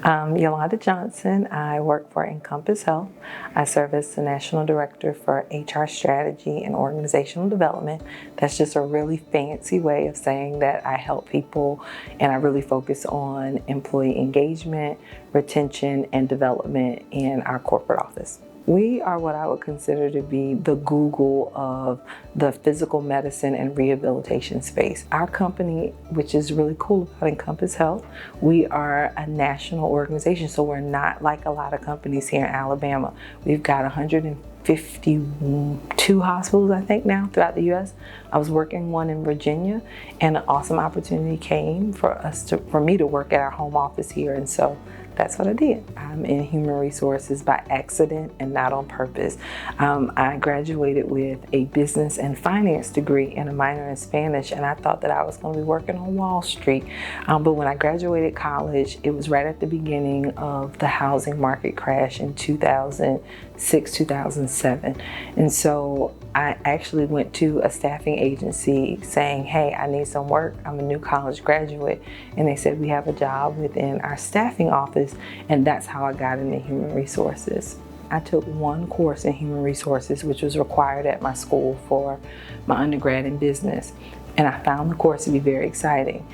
Yolanda Johnson. I work for Encompass Health. I serve as the National Director for HR Strategy and Organizational Development. That's just a really fancy way of saying that I help people and I really focus on employee engagement, retention, and development in our corporate office. We are what I would consider to be the Google of the physical medicine and rehabilitation space. Our company, which is really cool about Encompass Health, we are a national organization, so we're not like a lot of companies here in Alabama. We've got 152 hospitals, I think, now throughout the U.S. I was working one in Virginia, and an awesome opportunity came for me to work at our home office here, and so that's what I did. I'm in human resources by accident and not on purpose. I graduated with a business and finance degree and a minor in Spanish, and I thought that I was going to be working on Wall Street. But when I graduated college, it was right at the beginning of the housing market crash in 2006, 2007. And so I actually went to a staffing agency saying, hey, I need some work. I'm a new college graduate. And they said, we have a job within our staffing office. And that's how I got into human resources. I took one course in human resources, which was required at my school for my undergrad in business. And I found the course to be very exciting.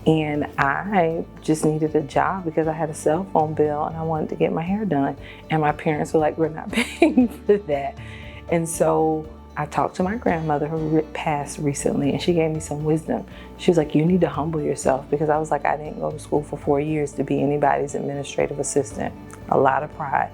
And I just needed a job because I had a cell phone bill and I wanted to get my hair done. And my parents were like, we're not paying for that. And so I talked to my grandmother who passed recently, and she gave me some wisdom. She was like, you need to humble yourself, because I was like, I didn't go to school for 4 years to be anybody's administrative assistant. A lot of pride.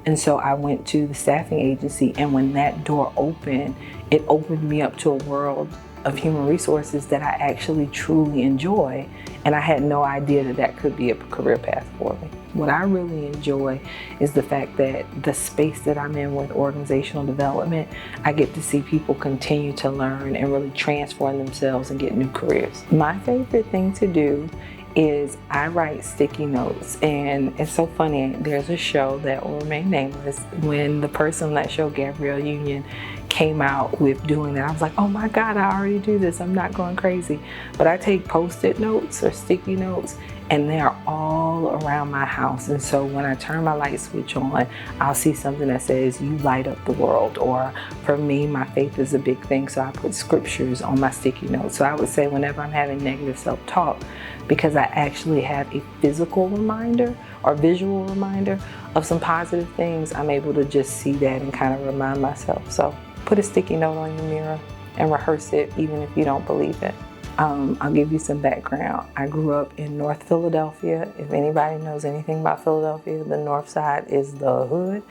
And so I went to the staffing agency, and when that door opened, it opened me up to a world of human resources that I actually truly enjoy, and I had no idea that that could be a career path for me. What I really enjoy is the fact that the space that I'm in with organizational development, I get to see people continue to learn and really transform themselves and get new careers. My favorite thing to do is I write sticky notes, and it's so funny, there's a show that will remain nameless. When the person on that show, Gabrielle Union, came out with doing that, I was like, oh my God, I already do this, I'm not going crazy. But I take Post-it notes or sticky notes, and they're all around my house. And so when I turn my light switch on, I'll see something that says, you light up the world. Or for me, my faith is a big thing, so I put scriptures on my sticky notes. So I would say whenever I'm having negative self-talk, because I actually have a physical reminder or visual reminder of some positive things, I'm able to just see that and kind of remind myself. So put a sticky note on your mirror and rehearse it, even if you don't believe it. I'll give you some background. I grew up in North Philadelphia. If anybody knows anything about Philadelphia, the north side is the hood.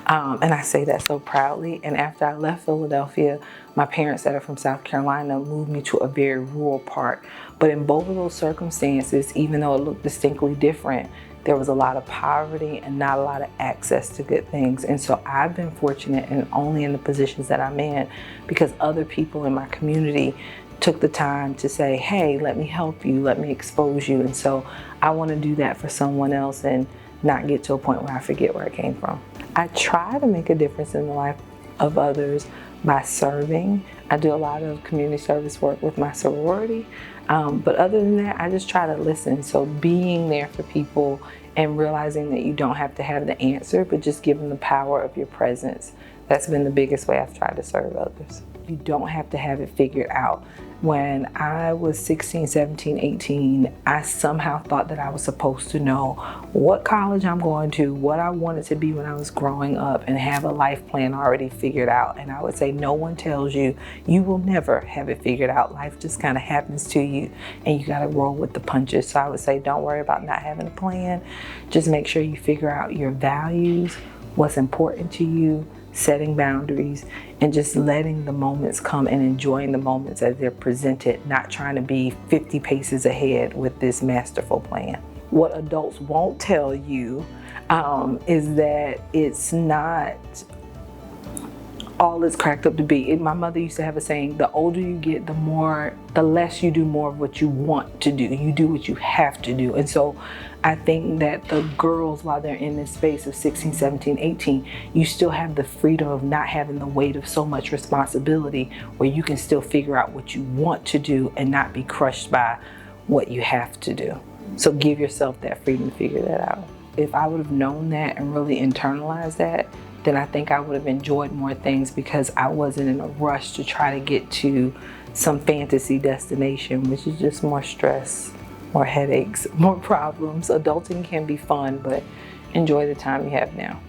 And I say that so proudly. And after I left Philadelphia, my parents that are from South Carolina moved me to a very rural part. But in both of those circumstances, even though it looked distinctly different, there was a lot of poverty and not a lot of access to good things. And so I've been fortunate and only in the positions that I'm in because other people in my community took the time to say, hey, let me help you, let me expose you. And so I want to do that for someone else and not get to a point where I forget where I came from. I try to make a difference in the life of others by serving. I do a lot of community service work with my sorority. But other than that, I just try to listen. So being there for people and realizing that you don't have to have the answer, but just give them the power of your presence. That's been the biggest way I've tried to serve others. You don't have to have it figured out. When I was 16, 17, 18, I somehow thought that I was supposed to know what college I'm going to, what I wanted to be when I was growing up, and have a life plan already figured out. And I would say no one tells you, you will never have it figured out. Life just kind of happens to you and you got to roll with the punches. So I would say don't worry about not having a plan. Just make sure you figure out your values, what's important to you, setting boundaries, and just letting the moments come and enjoying the moments as they're presented, not trying to be 50 paces ahead with this masterful plan. What adults won't tell you is that it's not all it's cracked up to be. My mother used to have a saying, the older you get, the less you do more of what you want to do. You do what you have to do. And so I think that the girls, while they're in this space of 16, 17, 18, you still have the freedom of not having the weight of so much responsibility where you can still figure out what you want to do and not be crushed by what you have to do. So give yourself that freedom to figure that out. if I would have known that and really internalized that, then I think I would have enjoyed more things, because I wasn't in a rush to try to get to some fantasy destination, which is just more stress, more headaches, more problems. Adulting can be fun, but enjoy the time you have now.